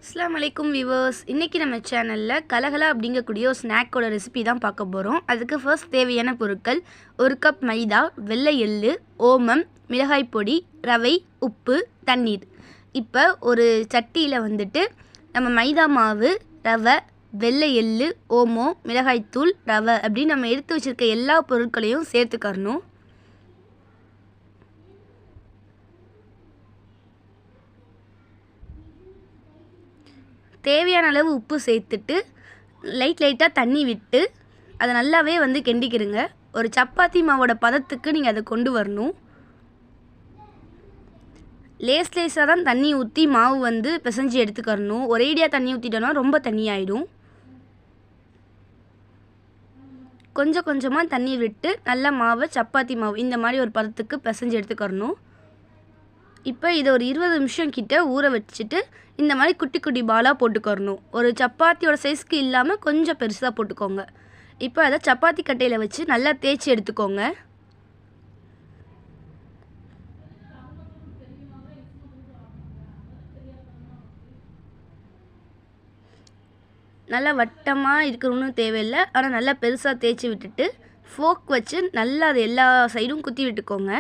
அஸ்ஸலாமு அலைக்கும் வியூவர்ஸ். இன்றைக்கி நம்ம சேனலில் கலகலா அப்படிங்கக்கூடிய ஒரு ஸ்நாக்கோட ரெசிபி தான் பார்க்க போகிறோம். அதுக்கு ஃபர்ஸ்ட் தேவையான பொருட்கள்: 1 கப் மைதா, வெள்ளை எள்ளு, ஓமம், மிளகாய் பொடி, ரவை, உப்பு, தண்ணீர். இப்போ ஒரு சட்டியில் வந்துட்டு நம்ம மைதா மாவு, ரவை, வெள்ளை எள்ளு, ஓமம், மிளகாய்த்தூள், ரவை அப்படின்னு நம்ம எடுத்து வச்சுருக்க எல்லா பொருட்களையும் சேர்த்துக்கறணும். தேவையான அளவு உப்பு சேர்த்துட்டு லைட்டாக தண்ணி விட்டு அதை நல்லாவே கிண்டிக்கிறங்க. ஒரு சப்பாத்தி மாவோட பதத்துக்கு நீங்கள் அதை கொண்டு வரணும். லேஸாக தான் தண்ணி ஊற்றி மாவு பிசைஞ்சு எடுத்துக்கறணும். ஒரேடியாக தண்ணி ஊற்றிட்டோன்னா ரொம்ப தண்ணி ஆகிடும். கொஞ்சம் கொஞ்சமாக தண்ணி விட்டு நல்லா மாவை சப்பாத்தி மாவு இந்த மாதிரி ஒரு பதத்துக்கு பிசைஞ்சு எடுத்துக்கறணும். இப்போ இதை ஒரு 20 நிமிஷம் கிட்ட ஊற வச்சுட்டு இந்த மாதிரி குட்டி குட்டி பாலாக போட்டுக்கறணும். ஒரு சப்பாத்தியோட சைஸ்க்கு இல்லாமல் கொஞ்சம் பெருசாக போட்டுக்கோங்க. இப்போ அதை சப்பாத்தி கட்டையில் வச்சு நல்லா தேய்ச்சி எடுத்துக்கோங்க. நல்லா வட்டமாக இருக்கணும்னு தேவையில்லை, ஆனால் நல்லா பெருசாக தேய்ச்சி விட்டுட்டு ஃபோக் வச்சு நல்லா அது எல்லா சைடும் குத்தி விட்டுக்கோங்க.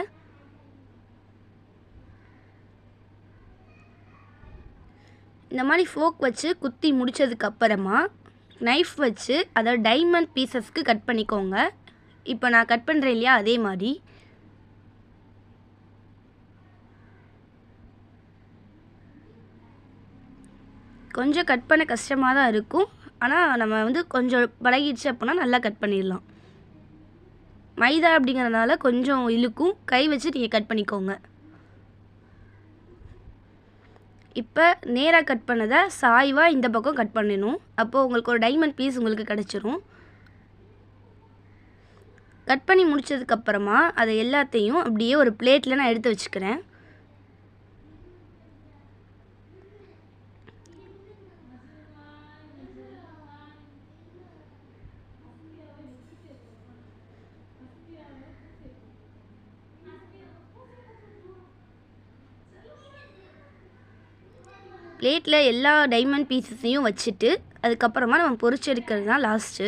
இந்த மாதிரி ஃபோக் வச்சு குத்தி முடித்ததுக்கப்புறமா நைஃப் வச்சு அதை டைமண்ட் பீசஸ்க்கு கட் பண்ணிக்கோங்க. இப்போ நான் கட் பண்ணுறேன் இல்லையா, அதே மாதிரி கொஞ்சம் கட் பண்ண கஷ்டமாக தான் இருக்கும், ஆனால் நம்ம கொஞ்சம் பழகிடுச்சு அப்படின்னா நல்லா கட் பண்ணிடலாம். மைதா அப்படிங்கிறதுனால கொஞ்சம் இழுக்கும், கை வச்சு நீங்கள் கட் பண்ணிக்கோங்க. இப்போ நேராக கட் பண்ணதை சாய்வாக இந்த பக்கம் கட் பண்ணணும். அப்போது உங்களுக்கு ஒரு டைமண்ட் பீஸ் உங்களுக்கு கிடச்சிரும். கட் பண்ணி முடித்ததுக்கப்புறமா அதை எல்லாத்தையும் அப்படியே ஒரு பிளேட்டில் நான் எடுத்து வச்சுக்கிறேன். பிளேட்டில் எல்லா டைமண்ட் பீசஸையும் வச்சுட்டு அதுக்கப்புறமா நம்ம பொரிச்சு எடுக்கிறது தான் லாஸ்ட்டு.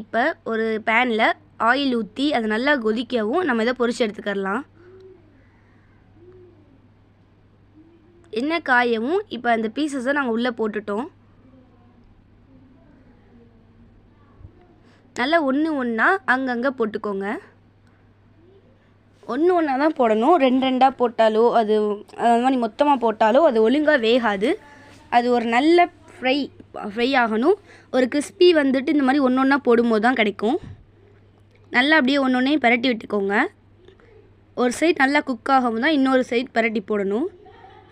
இப்போ ஒரு பேனில் ஆயில் ஊற்றி அதை நல்லா கொதிக்கவும் நம்ம இதை பொரிச்சு எடுத்துக்கலாம். எண்ணெய் காயவும் இப்போ அந்த பீசஸை நாங்கள் உள்ளே போட்டுட்டோம். நல்லா ஒன்று ஒன்றா அங்கங்கே போட்டுக்கோங்க. ஒன்று ஒன்றா தான் போடணும். ரெண்டாக போட்டாலோ அது மாதிரி மொத்தமாக போட்டாலோ அது ஒழுங்காக வேகாது. அது ஒரு நல்ல ஃப்ரை ஆகணும். ஒரு கிறிஸ்பி இந்த மாதிரி ஒன்று ஒன்றா போடும்போது தான் கிடைக்கும். நல்லா அப்படியே ஒன்று ஒன்றையும் பரட்டி விட்டுக்கோங்க. ஒரு சைடு நல்லா குக் ஆகவும் தான் இன்னொரு சைடு பரட்டி போடணும்.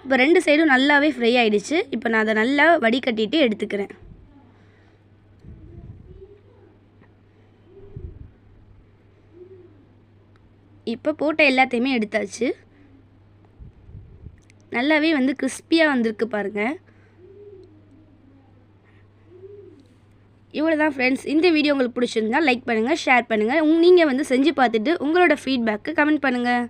இப்போ 2 சைடும் நல்லாவே ஃப்ரை ஆகிடுச்சு. இப்போ நான் அதை நல்லா வடிகட்டிட்டு எடுத்துக்கிறேன். இப்போ போட்ட எல்லாத்தையுமே எடுத்தாச்சு. நல்லாவே கிறிஸ்பியாக வந்திருக்கு பாருங்கள். இவ்வளோ தான் ஃப்ரெண்ட்ஸ். இந்த வீடியோ உங்களுக்கு பிடிச்சிருந்தா லைக் பண்ணுங்கள், ஷேர் பண்ணுங்கள். நீங்கள் செஞ்சு பார்த்துட்டு உங்களோட ஃபீட்பேக்கு கமெண்ட் பண்ணுங்கள்.